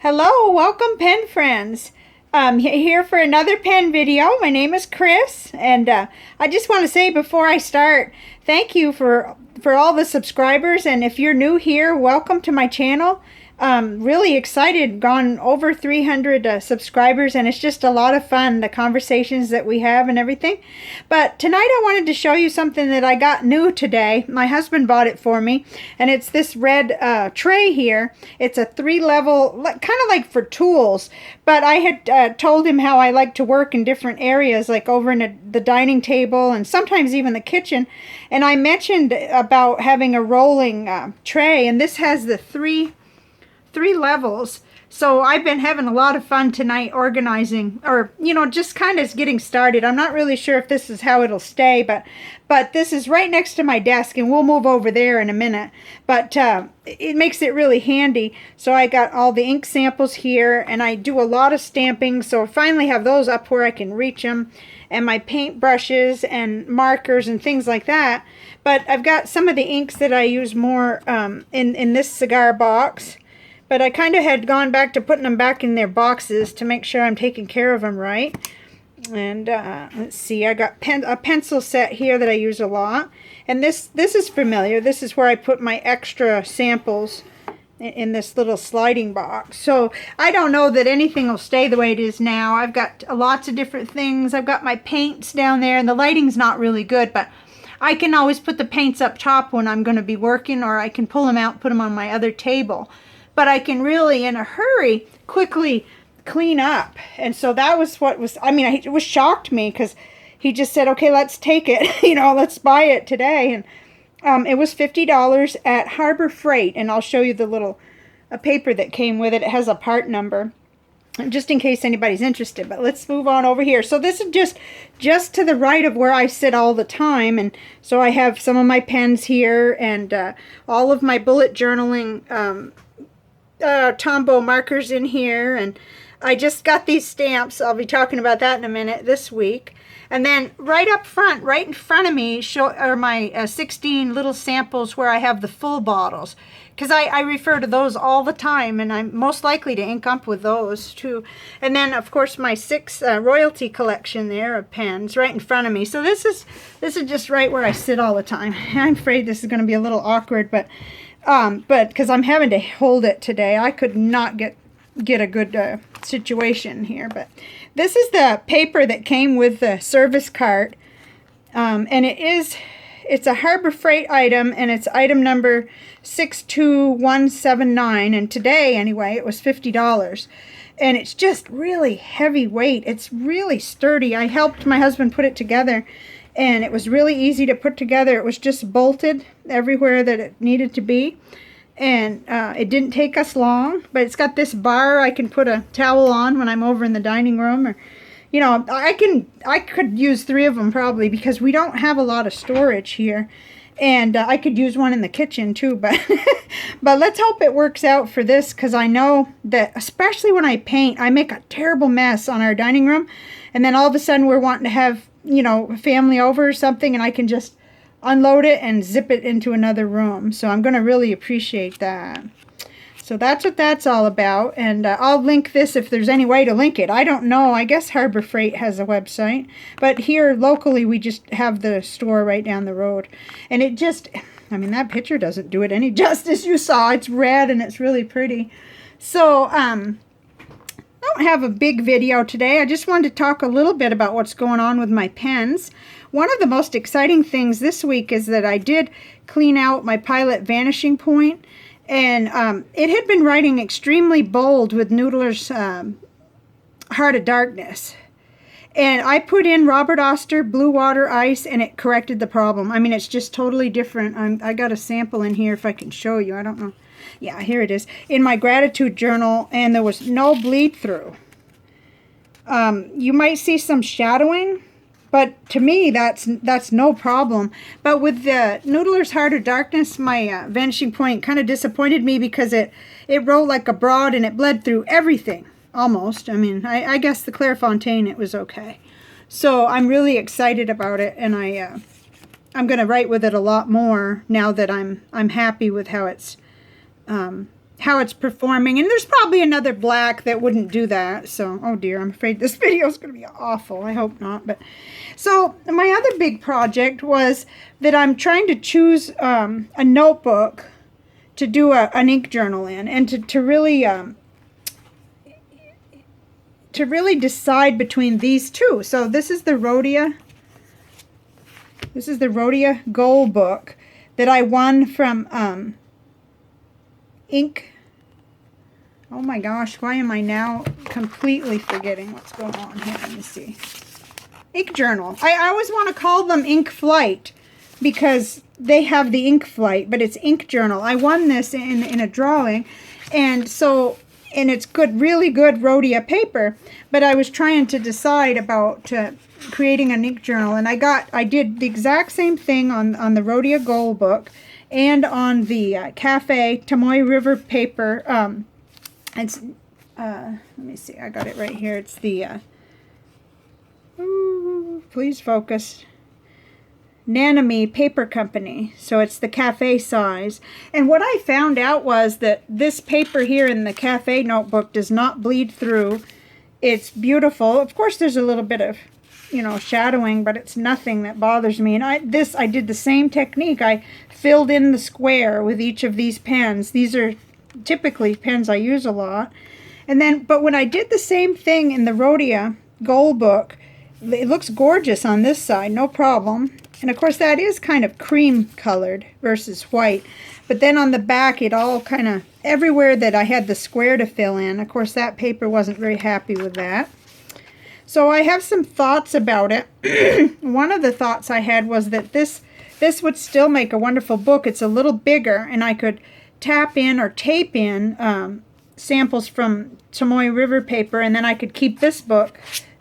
Hello, welcome pen friends. Here for another pen video. My name is Chris, and I just want to say before I start, thank you for all the subscribers, and if you're new here, welcome to my channel. Really excited, gone over 300 subscribers, and it's just a lot of fun, the conversations that we have and everything. But tonight I wanted to show you something that I got new today. My husband bought it for me, and it's this red tray here. It's a 3-level, kind of like for tools, but I had told him how I like to work in different areas, like over in the dining table and sometimes even the kitchen, and I mentioned about having a rolling tray, and this has the three levels. So I've been having a lot of fun tonight organizing, or just kind of getting started. I'm not really sure if this is how it'll stay, but this is right next to my desk, and we'll move over there in a minute. But it makes it really handy. So I got all the ink samples here, and I do a lot of stamping, so I finally have those up where I can reach them, and my paint brushes and markers and things like that. But I've got some of the inks that I use more in this cigar box. But I kind of had gone back to putting them back in their boxes to make sure I'm taking care of them right. And let's see, I got a pencil set here that I use a lot. And this is familiar. This is where I put my extra samples in this little sliding box. So I don't know that anything will stay the way it is now. I've got lots of different things. I've got my paints down there, and the lighting's not really good, but I can always put the paints up top when I'm going to be working, or I can pull them out and put them on my other table. But I can really, in a hurry, quickly clean up. And so that was what was, it was shocked me, because he just said, okay, let's take it, let's buy it today. And it was $50 at Harbor Freight, and I'll show you the a paper that came with it. It has a part number, just in case anybody's interested. But let's move on over here. So this is just to the right of where I sit all the time. And so I have some of my pens here, and all of my bullet journaling Tombow markers in here, and I just got these stamps. I'll be talking about that in a minute this week. And then right up front, right in front of me, are my 16 little samples where I have the full bottles, because I refer to those all the time, and I'm most likely to ink up with those too. And then of course my 6 royalty collection there of pens right in front of me. So this is just right where I sit all the time. I'm afraid this is going to be a little awkward, but because I'm having to hold it today, I could not get a good situation here. But this is the paper that came with the service cart, and it's a Harbor Freight item, and it's item number 62179, and today anyway it was $50, and it's just really heavy weight. It's really sturdy. I helped my husband put it together, and it was really easy to put together. It was just bolted everywhere that it needed to be. And it didn't take us long. But it's got this bar I can put a towel on when I'm over in the dining room. Or, I could use 3 of them probably, because we don't have a lot of storage here. And I could use one in the kitchen too. But, but let's hope it works out for this, because I know that, especially when I paint, I make a terrible mess on our dining room. And then all of a sudden we're wanting to have family over or something, and I can just unload it and zip it into another room. So I'm going to really appreciate that. So that's what that's all about, and I'll link this if there's any way to link it. I don't know. I guess Harbor Freight has a website, but here locally we just have the store right down the road. And it just, that picture doesn't do it any justice. You saw it's red and it's really pretty. So I don't have a big video today. I just wanted to talk a little bit about what's going on with my pens. One of the most exciting things this week is that I did clean out my Pilot Vanishing Point, and it had been writing extremely bold with Noodler's Heart of Darkness. And I put in Robert Oster Blue Water Ice, and it corrected the problem. It's just totally different. I got a sample in here if I can show you. I don't know. Yeah, here it is, in my gratitude journal, and there was no bleed through. You might see some shadowing, but to me that's no problem. But with the Noodler's Heart of Darkness, my Vanishing Point kind of disappointed me, because it wrote like a broad, and it bled through everything almost. I guess the Clairefontaine, it was okay. So I'm really excited about it, and I'm going to write with it a lot more now that I'm happy with how it's how it's performing. And there's probably another black that wouldn't do that. So, oh dear, I'm afraid this video is going to be awful. I hope not. But so my other big project was that I'm trying to choose a notebook to do an ink journal in, and to really decide between these two. So this is the Rhodia. This is the Rhodia Gold book that I won from Ink. Oh my gosh, why am I now completely forgetting what's going on here? Let me see. Ink Journal. I always want to call them Ink Flight because they have the Ink Flight, but it's Ink Journal. I won this in a drawing, and so, and it's good, really good Rhodia paper, but I was trying to decide about creating an ink journal, and I did the exact same thing on the Rhodia Gold book and on the Cafe Tomoe River paper. It's let me see, I got it right here. It's the please focus, Nanami Paper Company. So it's the cafe size. And what I found out was that this paper here in the cafe notebook does not bleed through. It's beautiful. Of course there's a little bit of, you know, shadowing, but it's nothing that bothers me. And I did the same technique. I filled in the square with each of these pens. These are typically pens I use a lot. And then, but when I did the same thing in the Rhodia Gold book, it looks gorgeous on this side, no problem. And of course that is kind of cream colored versus white. But then on the back, it all kind of, everywhere that I had the square to fill in, of course that paper wasn't very happy with that. So I have some thoughts about it. One of the thoughts I had was that this would still make a wonderful book. It's a little bigger, and I could tap in or tape in samples from Tomoe River paper, and then I could keep this book,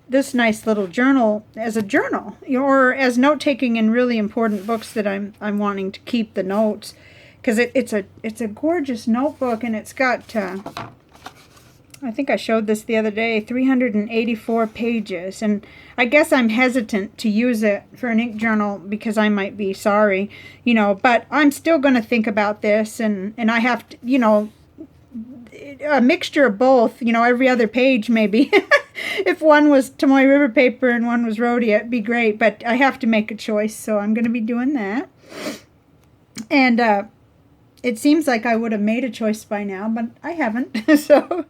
this nice little journal, as a journal, or as note-taking in really important books that I'm wanting to keep the notes, because it's a gorgeous notebook, and it's got I think I showed this the other day, 384 pages, and I guess I'm hesitant to use it for an ink journal because I might be sorry, you know, but I'm still going to think about this, and I have to, you know, a mixture of both, you know, every other page maybe. If one was Tomoe River paper and one was Rhodia, it'd be great, but I have to make a choice, so I'm going to be doing that. And it seems like I would have made a choice by now, but I haven't. So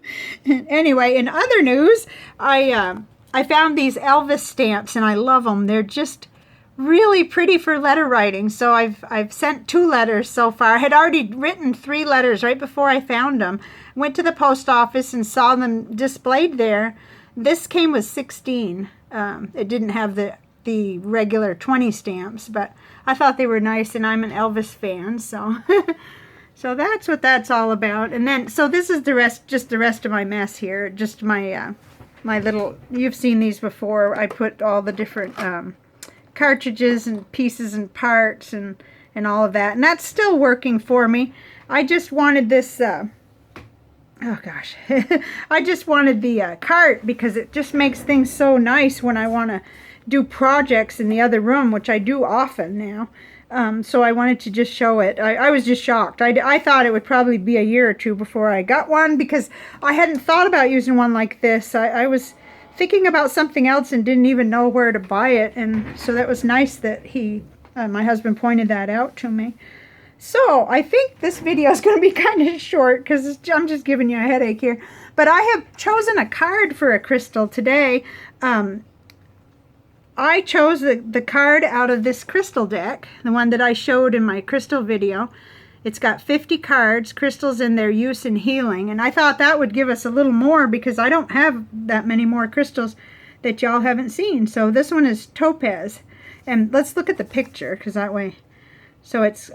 anyway, in other news, I found these Elvis stamps, and I love them. They're just really pretty for letter writing. So I've sent 2 letters so far. I had already written 3 letters right before I found them. Went to the post office and saw them displayed there. This came with 16. It didn't have the regular 20 stamps, but I thought they were nice, and I'm an Elvis fan, so so that's what that's all about. And then, so this is the rest, just the rest of my mess here, just my my little, you've seen these before. I put all the different cartridges and pieces and parts and all of that, and that's still working for me. I just wanted this oh gosh, I just wanted the cart because it just makes things so nice when I want to do projects in the other room, which I do often now. So I wanted to just show it. I was just shocked. I thought it would probably be a year or 2 before I got one, because I hadn't thought about using one like this. I was thinking about something else and didn't even know where to buy it, and so that was nice that my husband pointed that out to me. So I think this video is going to be kind of short because I'm just giving you a headache here. But I have chosen a card for a crystal today. I chose the card out of this crystal deck, the one that I showed in my crystal video. It's got 50 cards, crystals and their use in healing. And I thought that would give us a little more because I don't have that many more crystals that y'all haven't seen. So this one is Topaz. And let's look at the picture because that way. So it's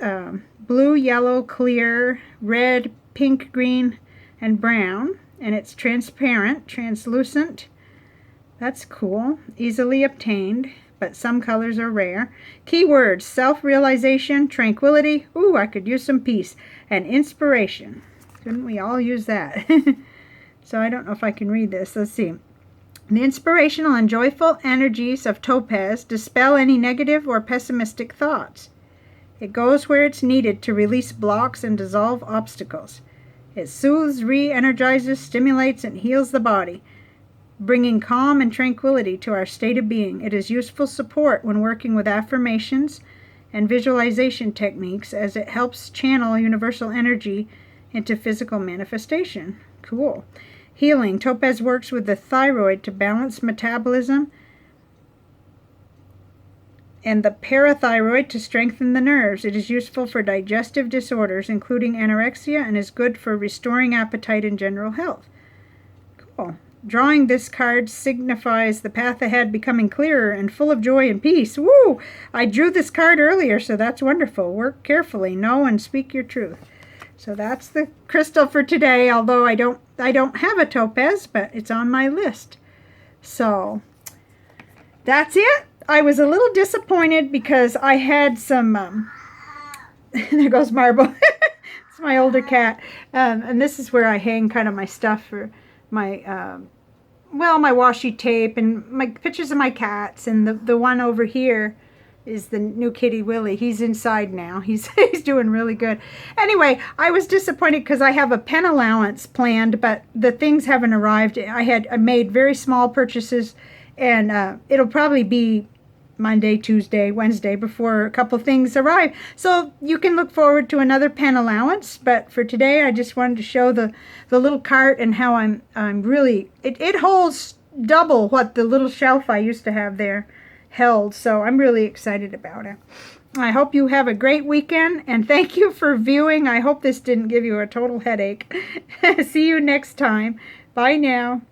blue, yellow, clear, red, pink, green, and brown. And it's transparent, translucent. That's cool. Easily obtained, but some colors are rare. Keywords: self-realization, tranquility. Ooh, I could use some peace. And inspiration. Couldn't we all use that? So I don't know if I can read this. Let's see. The inspirational and joyful energies of Topaz dispel any negative or pessimistic thoughts. It goes where it's needed to release blocks and dissolve obstacles. It soothes, re-energizes, stimulates, and heals the body, bringing calm and tranquility to our state of being. It is useful support when working with affirmations and visualization techniques, as it helps channel universal energy into physical manifestation. Cool. Healing. Topaz works with the thyroid to balance metabolism and the parathyroid to strengthen the nerves. It is useful for digestive disorders, including anorexia, and is good for restoring appetite and general health. Cool. Drawing this card signifies the path ahead becoming clearer and full of joy and peace. Woo! I drew this card earlier, so that's wonderful. Work carefully, know and speak your truth. So that's the crystal for today, although I don't have a topaz, but it's on my list. So that's it. I was a little disappointed because I had some, there goes Marble. It's my older cat. And this is where I hang kind of my stuff for my, my washi tape and my pictures of my cats. And the one over here is the new kitty Willie. He's inside now. He's doing really good. Anyway, I was disappointed because I have a pen allowance planned, but the things haven't arrived. I made very small purchases, and it'll probably be Monday, Tuesday, Wednesday before a couple things arrive. So you can look forward to another pen allowance. But for today, I just wanted to show the little cart and how I'm really, it holds double what the little shelf I used to have there held. So I'm really excited about it. I hope you have a great weekend, and thank you for viewing. I hope this didn't give you a total headache. See you next time. Bye now.